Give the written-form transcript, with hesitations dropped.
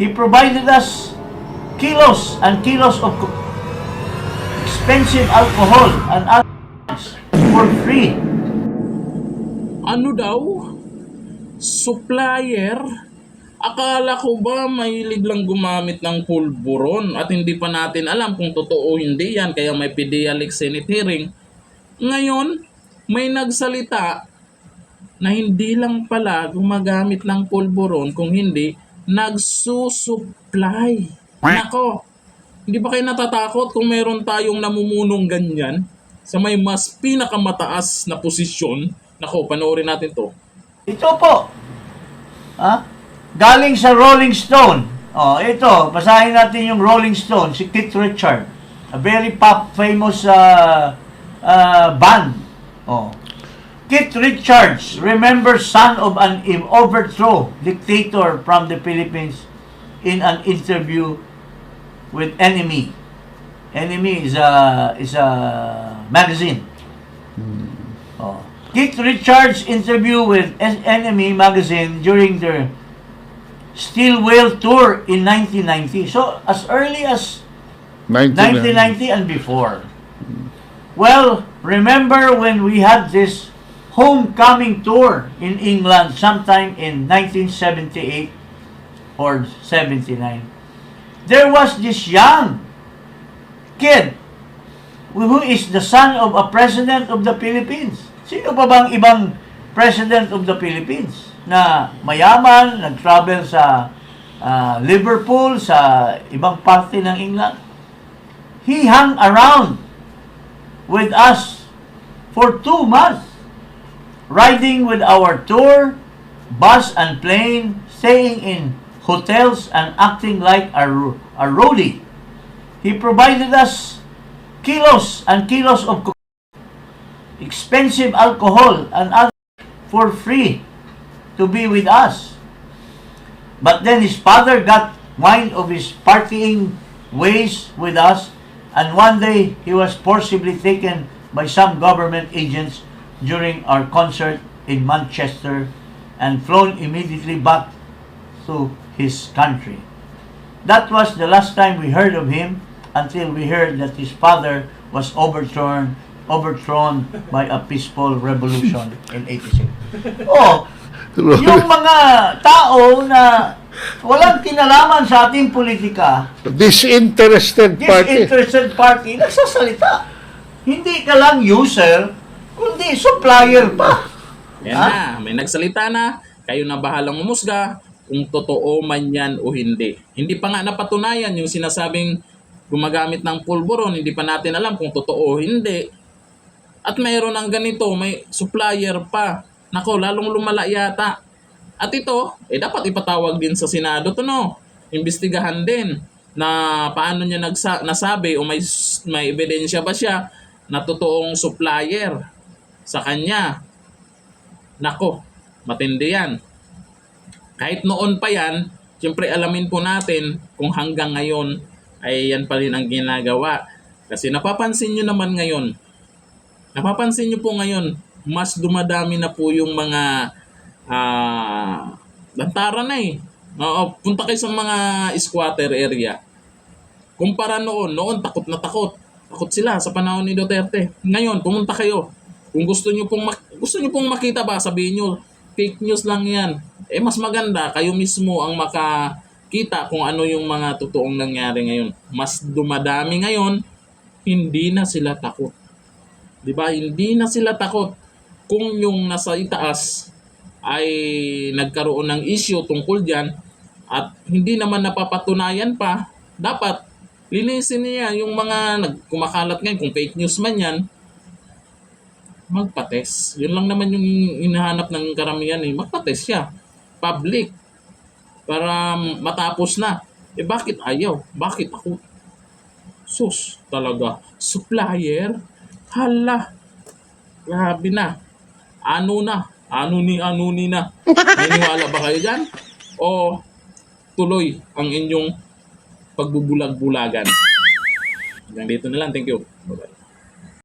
He provided us kilos and kilos of expensive alcohol and others for free. Ano daw? Supplier? Akala ko ba mahilig lang gumamit ng pulburon at hindi pa natin alam kung totoo o hindi yan kaya may PDEALEC Senate hearing. Ngayon, may nagsalita na hindi lang pala gumagamit ng pulburon kung hindi nagsusupply. Nako, hindi ba kayo natatakot kung meron tayong namumunong ganyan sa may mas pinakamataas na posisyon? Nako, panoorin natin to. Ito po. Galing sa Rolling Stone. Ito, basahin natin yung Rolling Stone, si Keith Richards. A very famous band. Keith Richards, remember son of an overthrow dictator from the Philippines in an interview with Enemy. Enemy is a magazine. Keith Richards' interview with Enemy magazine during their Steel Whale tour in 1990. So, as early as 1990 and before. Well, remember when we had this homecoming tour in England sometime in 1978 or 79. There was this young kid who is the son of a president of the Philippines. Sino pa bang ibang president of the Philippines na mayaman, nag-travel sa Liverpool, sa ibang parte ng England? He hung around with us for 2 months, riding with our tour, bus and plane, staying in hotels and acting like a roadie. He provided us kilos and kilos of expensive alcohol and others for free to be with us. But then his father got wind of his partying ways with us, and one day he was forcibly taken by some government agents during our concert in Manchester and flown immediately back to his country. That was the last time we heard of him until we heard that his father was overthrown by a peaceful revolution in 86. Yung mga tao na walang kinalaman sa ating politika, Disinterested party, nagsasalita. Hindi ka lang user, kundi supplier pa. Yan na, may nagsalita na, kayo na bahalang umusga kung totoo man yan o hindi. Hindi pa nga napatunayan yung sinasabing gumagamit ng pulburon, hindi pa natin alam kung totoo o hindi. At mayroon ng ganito, may supplier pa. Nako, lalong lumala yata. At ito, dapat ipatawag din sa Senado to, no? Imbestigahan din na paano niya nasabi o may ebidensya ba siya na totoong supplier sa kanya. Nako, matindi yan. Kahit noon pa yan, siyempre alamin po natin kung hanggang ngayon ay yan pa rin ang ginagawa. Kasi napapansin nyo naman ngayon, mas dumadami na po yung mga lantaran na eh. Punta kayo sa mga squatter area. Kumpara noon takot na takot. Takot sila sa panahon ni Duterte. Ngayon, pumunta kayo. Kung gusto niyo pong makita ba, sabihin niyo, fake news lang yan. Mas maganda, kayo mismo ang makakita kung ano yung mga totoong nangyari ngayon. Mas dumadami ngayon, hindi na sila takot. Diba? Hindi na sila takot. Kung yung nasa itaas ay nagkaroon ng issue tungkol dyan at hindi naman napapatunayan pa, dapat linisin niya yung mga kumakalat ngayon, kung fake news man yan, magpates. Yun lang naman yung hinahanap ng karamihan magpates siya. Public. Para matapos na. Bakit ayaw? Bakit ako? Sus, talaga. Supplier? Hala. Grabe na. Ano na? Ano ni na? Naniniwala ba kayo dyan? O tuloy ang inyong pagbubulag-bulagan? Hanggang dito na lang. Thank you. Bye-bye.